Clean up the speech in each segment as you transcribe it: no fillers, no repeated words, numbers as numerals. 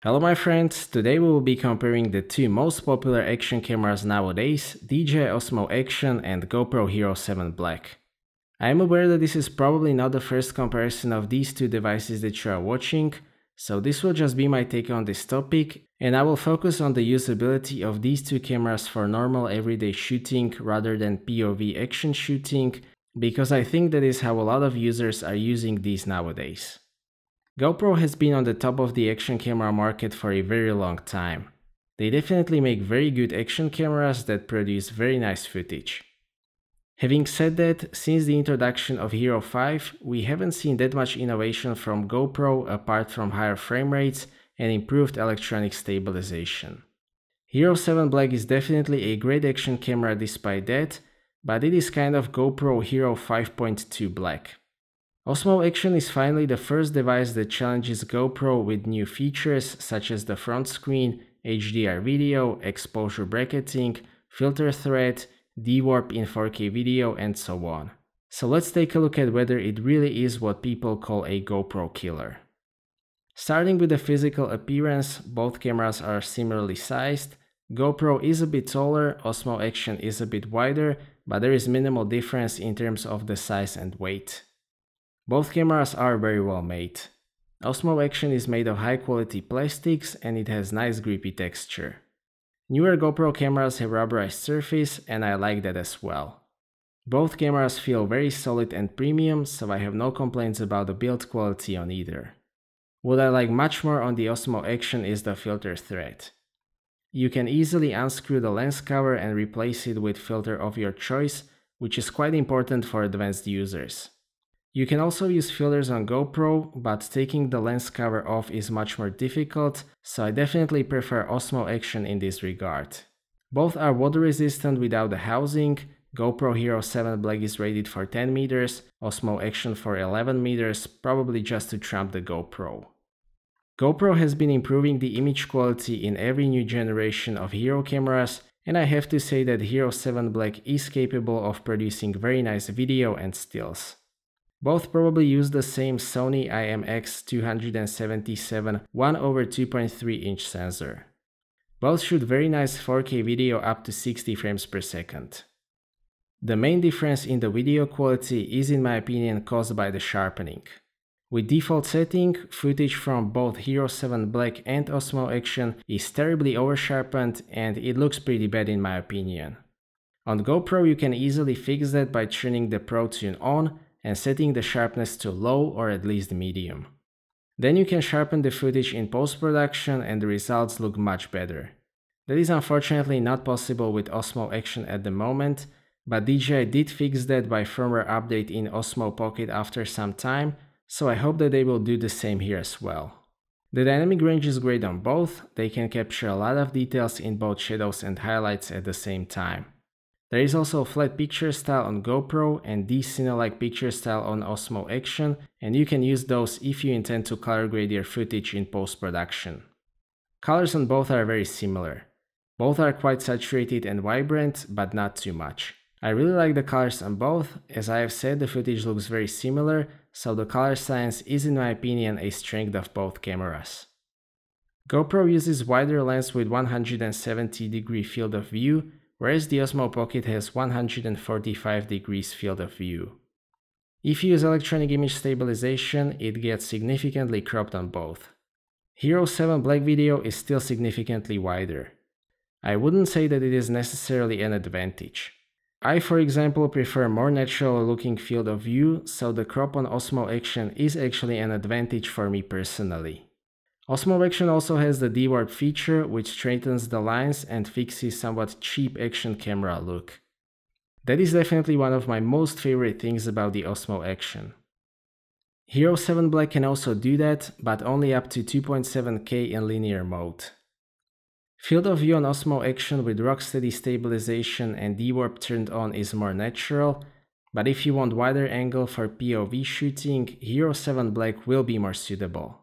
Hello my friends, today we will be comparing the two most popular action cameras nowadays, DJI Osmo Action and GoPro Hero 7 Black. I am aware that this is probably not the first comparison of these two devices that you are watching, so this will just be my take on this topic, and I will focus on the usability of these two cameras for normal everyday shooting rather than POV action shooting, because I think that is how a lot of users are using these nowadays. GoPro has been on the top of the action camera market for a very long time. They definitely make very good action cameras that produce very nice footage. Having said that, since the introduction of Hero 5, we haven't seen that much innovation from GoPro apart from higher frame rates and improved electronic stabilization. Hero 7 Black is definitely a great action camera despite that, but it is kind of GoPro Hero 5.2 Black. Osmo Action is finally the first device that challenges GoPro with new features such as the front screen, HDR video, exposure bracketing, filter thread, Dewarp in 4K video, and so on. So let's take a look at whether it really is what people call a GoPro killer. Starting with the physical appearance, both cameras are similarly sized. GoPro is a bit taller, Osmo Action is a bit wider, but there is minimal difference in terms of the size and weight. Both cameras are very well made. Osmo Action is made of high quality plastics and it has nice grippy texture. Newer GoPro cameras have rubberized surface and I like that as well. Both cameras feel very solid and premium, so I have no complaints about the build quality on either. What I like much more on the Osmo Action is the filter thread. You can easily unscrew the lens cover and replace it with filter of your choice, which is quite important for advanced users. You can also use filters on GoPro, but taking the lens cover off is much more difficult, so I definitely prefer Osmo Action in this regard. Both are water resistant without the housing. GoPro Hero 7 Black is rated for 10 meters, Osmo Action for 11 meters, probably just to trump the GoPro. GoPro has been improving the image quality in every new generation of Hero cameras, and I have to say that Hero 7 Black is capable of producing very nice video and stills. Both probably use the same Sony IMX277 1/2.3 inch sensor. Both shoot very nice 4K video up to 60 frames per second. The main difference in the video quality is in my opinion caused by the sharpening. With default setting, footage from both Hero 7 Black and Osmo Action is terribly oversharpened and it looks pretty bad in my opinion. On GoPro you can easily fix that by turning the Pro Tune on and setting the sharpness to low or at least medium. Then you can sharpen the footage in post-production and the results look much better. That is unfortunately not possible with Osmo Action at the moment, but DJI did fix that by firmware update in Osmo Pocket after some time, so I hope that they will do the same here as well. The dynamic range is great on both, they can capture a lot of details in both shadows and highlights at the same time. There is also flat picture style on GoPro and D-Cinelike picture style on Osmo Action, and you can use those if you intend to color grade your footage in post-production. Colors on both are very similar. Both are quite saturated and vibrant, but not too much. I really like the colors on both, as I have said the footage looks very similar, so the color science is in my opinion a strength of both cameras. GoPro uses wider lens with 170-degree field of view, whereas the Osmo Pocket has 145 degrees field of view. If you use electronic image stabilization, it gets significantly cropped on both. Hero 7 Black video is still significantly wider. I wouldn't say that it is necessarily an advantage. I, for example, prefer more natural looking field of view, so the crop on Osmo Action is actually an advantage for me personally. Osmo Action also has the Dewarp feature, which straightens the lines and fixes somewhat cheap action camera look. That is definitely one of my most favorite things about the Osmo Action. Hero 7 Black can also do that, but only up to 2.7K in linear mode. Field of view on Osmo Action with rocksteady stabilization and Dewarp turned on is more natural, but if you want wider angle for POV shooting, Hero 7 Black will be more suitable.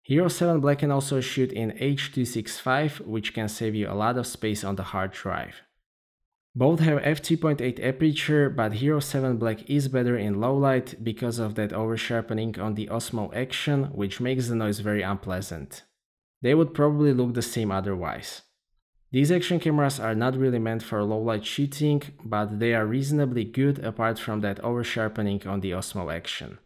Hero 7 Black can also shoot in H.265, which can save you a lot of space on the hard drive. Both have f2.8 aperture, but Hero 7 Black is better in low light because of that oversharpening on the Osmo Action, which makes the noise very unpleasant. They would probably look the same otherwise. These action cameras are not really meant for low light shooting, but they are reasonably good apart from that over-sharpening on the Osmo Action.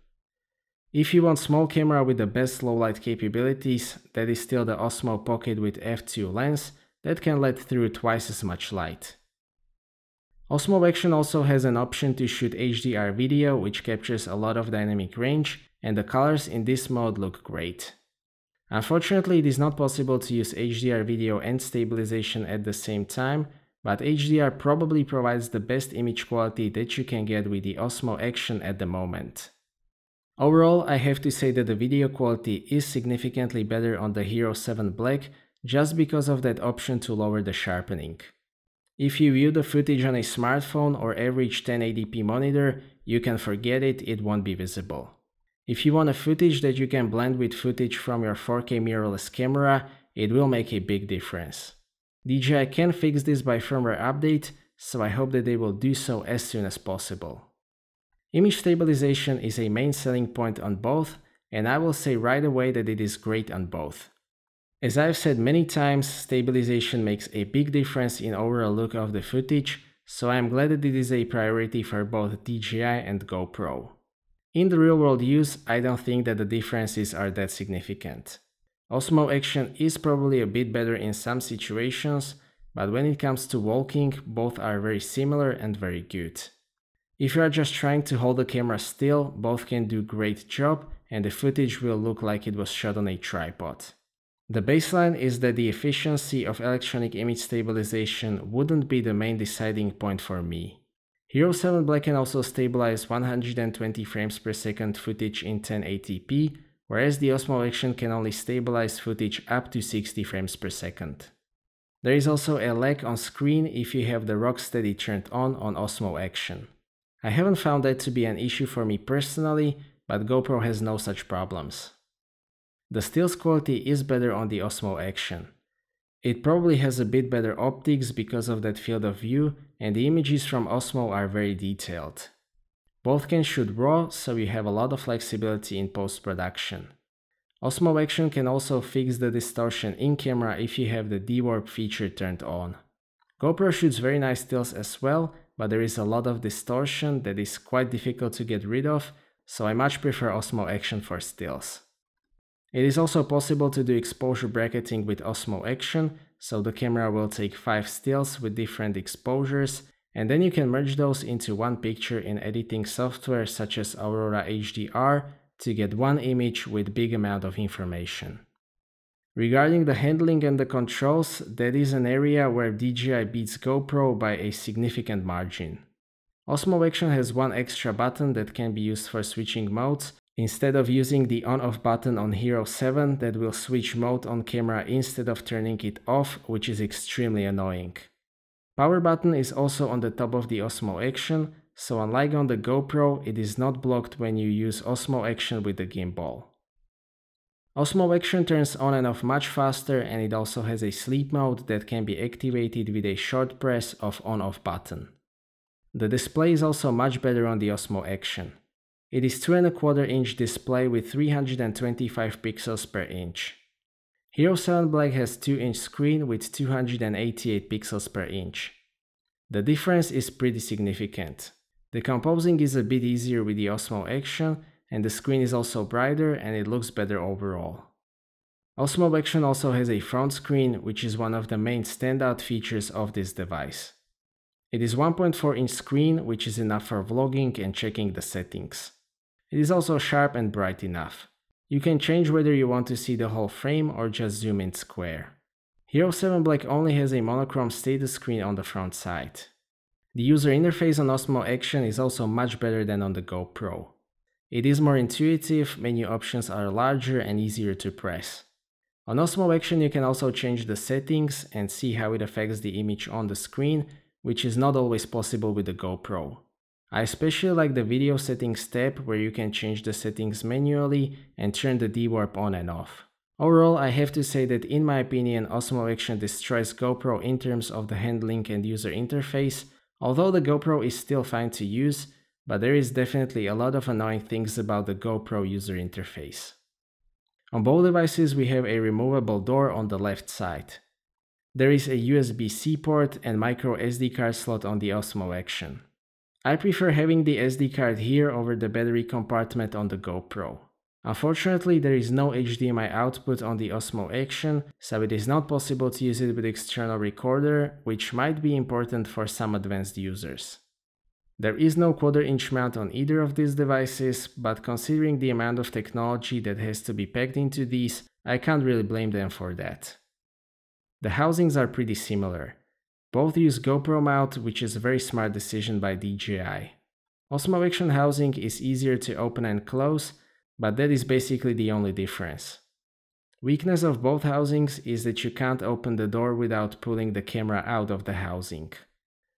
If you want small camera with the best low light capabilities, that is still the Osmo Pocket with f2 lens that can let through twice as much light. Osmo Action also has an option to shoot HDR video, which captures a lot of dynamic range, and the colors in this mode look great. Unfortunately, it is not possible to use HDR video and stabilization at the same time, but HDR probably provides the best image quality that you can get with the Osmo Action at the moment. Overall, I have to say that the video quality is significantly better on the Hero 7 Black just because of that option to lower the sharpening. If you view the footage on a smartphone or average 1080p monitor, you can forget it, it won't be visible. If you want a footage that you can blend with footage from your 4K mirrorless camera, it will make a big difference. DJI can fix this by firmware update, so I hope that they will do so as soon as possible. Image stabilization is a main selling point on both, and I will say right away that it is great on both. As I've said many times, stabilization makes a big difference in overall look of the footage, so I am glad that it is a priority for both DJI and GoPro. In the real world use, I don't think that the differences are that significant. Osmo Action is probably a bit better in some situations, but when it comes to walking, both are very similar and very good. If you are just trying to hold the camera still, both can do a great job and the footage will look like it was shot on a tripod. The baseline is that the efficiency of electronic image stabilization wouldn't be the main deciding point for me. Hero 7 Black can also stabilize 120 frames per second footage in 1080p, whereas the Osmo Action can only stabilize footage up to 60 frames per second. There is also a lag on screen if you have the Rocksteady turned on Osmo Action. I haven't found that to be an issue for me personally, but GoPro has no such problems. The stills quality is better on the Osmo Action. It probably has a bit better optics because of that field of view, and the images from Osmo are very detailed. Both can shoot RAW, so you have a lot of flexibility in post-production. Osmo Action can also fix the distortion in camera if you have the Dewarp feature turned on. GoPro shoots very nice stills as well, but there is a lot of distortion that is quite difficult to get rid of, so I much prefer Osmo Action for stills. It is also possible to do exposure bracketing with Osmo Action, so the camera will take 5 stills with different exposures, and then you can merge those into one picture in editing software such as Aurora HDR to get one image with big amount of information. Regarding the handling and the controls, that is an area where DJI beats GoPro by a significant margin. Osmo Action has one extra button that can be used for switching modes, instead of using the on-off button on Hero 7 that will switch mode on camera instead of turning it off, which is extremely annoying. Power button is also on the top of the Osmo Action, so unlike on the GoPro, it is not blocked when you use Osmo Action with the gimbal. Osmo Action turns on and off much faster, and it also has a sleep mode that can be activated with a short press of on-off button. The display is also much better on the Osmo Action. It is 2¼ inch display with 325 pixels per inch. Hero 7 Black has 2-inch screen with 288 pixels per inch. The difference is pretty significant. The composing is a bit easier with the Osmo Action, and the screen is also brighter and it looks better overall. Osmo Action also has a front screen, which is one of the main standout features of this device. It is 1.4-inch screen, which is enough for vlogging and checking the settings. It is also sharp and bright enough. You can change whether you want to see the whole frame or just zoom in square. Hero 7 Black only has a monochrome status screen on the front side. The user interface on Osmo Action is also much better than on the GoPro. It is more intuitive, menu options are larger and easier to press. On Osmo Action you can also change the settings and see how it affects the image on the screen, which is not always possible with the GoPro. I especially like the video settings tab where you can change the settings manually and turn the Dewarp on and off. Overall, I have to say that in my opinion, Osmo Action destroys GoPro in terms of the handling and user interface, although the GoPro is still fine to use, but there is definitely a lot of annoying things about the GoPro user interface. On both devices we have a removable door on the left side. There is a USB-C port and micro SD card slot on the Osmo Action. I prefer having the SD card here over the battery compartment on the GoPro. Unfortunately, there is no HDMI output on the Osmo Action, so it is not possible to use it with external recorder, which might be important for some advanced users. There is no 1/4-inch mount on either of these devices, but considering the amount of technology that has to be packed into these, I can't really blame them for that. The housings are pretty similar. Both use GoPro mount, which is a very smart decision by DJI. Osmo Action housing is easier to open and close, but that is basically the only difference. Weakness of both housings is that you can't open the door without pulling the camera out of the housing.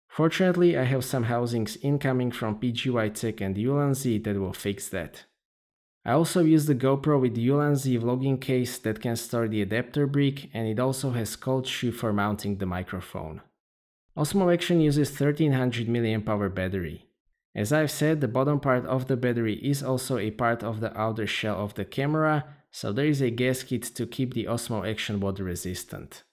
Fortunately, I have some housings incoming from PGY Tech and Ulanzi that will fix that. I also use the GoPro with the Ulanzi vlogging case that can store the adapter brick, and it also has cold shoe for mounting the microphone. Osmo Action uses 1300 mAh battery. As I've said, the bottom part of the battery is also a part of the outer shell of the camera, so there is a gasket to keep the Osmo Action water resistant.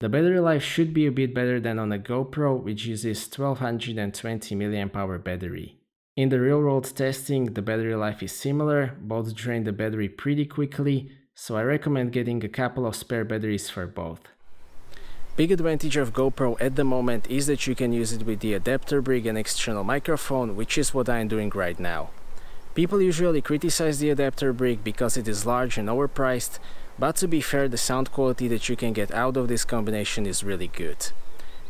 The battery life should be a bit better than on a GoPro, which uses 1220 mAh battery. In the real world testing, the battery life is similar, both drain the battery pretty quickly, so I recommend getting a couple of spare batteries for both. Big advantage of GoPro at the moment is that you can use it with the adapter brick and external microphone, which is what I am doing right now. People usually criticize the adapter brick because it is large and overpriced, but to be fair, the sound quality that you can get out of this combination is really good.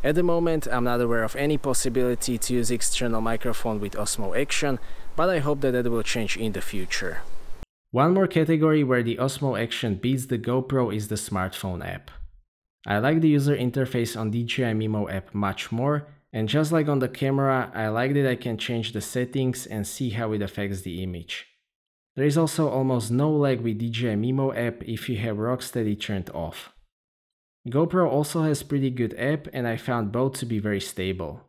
At the moment, I'm not aware of any possibility to use external microphone with Osmo Action, but I hope that will change in the future. One more category where the Osmo Action beats the GoPro is the smartphone app. I like the user interface on DJI Mimo app much more, and just like on the camera, I like that I can change the settings and see how it affects the image. There is also almost no lag with DJI Mimo app if you have RAW.Edited turned off. GoPro also has pretty good app, and I found both to be very stable.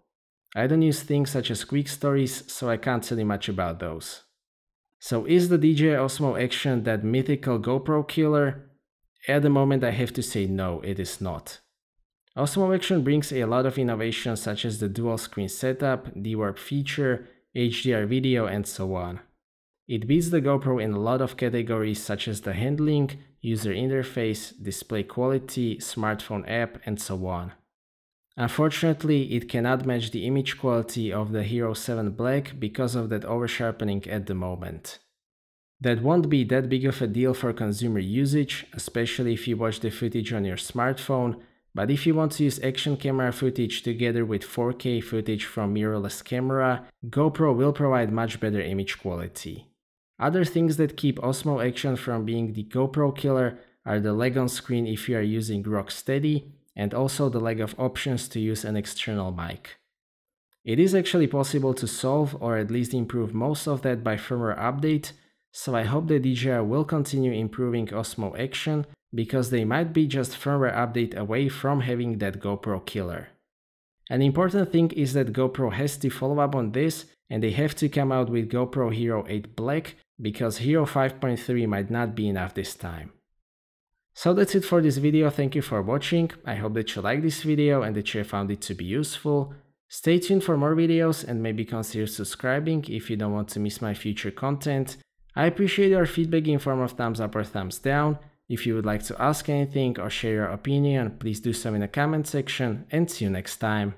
I don't use things such as quick stories, so I can't tell you much about those. So is the DJI Osmo Action that mythical GoPro killer? At the moment I have to say no, it is not. Osmo Action brings a lot of innovations such as the dual screen setup, Dewarp feature, HDR video, and so on. It beats the GoPro in a lot of categories such as the handling, user interface, display quality, smartphone app, and so on. Unfortunately, it cannot match the image quality of the Hero 7 Black because of that oversharpening at the moment. That won't be that big of a deal for consumer usage, especially if you watch the footage on your smartphone, but if you want to use action camera footage together with 4K footage from mirrorless camera, GoPro will provide much better image quality. Other things that keep Osmo Action from being the GoPro killer are the lag on screen if you are using RAW.Edited, and also the lack of options to use an external mic. It is actually possible to solve or at least improve most of that by firmware update, so I hope that DJI will continue improving Osmo Action, because they might be just firmware update away from having that GoPro killer. An important thing is that GoPro has to follow up on this, and they have to come out with GoPro Hero 8 Black, because Hero 5.3 might not be enough this time. So that's it for this video, thank you for watching, I hope that you liked this video and that you found it to be useful. Stay tuned for more videos and maybe consider subscribing if you don't want to miss my future content. I appreciate your feedback in form of thumbs up or thumbs down. If you would like to ask anything or share your opinion, please do so in the comment section, and see you next time.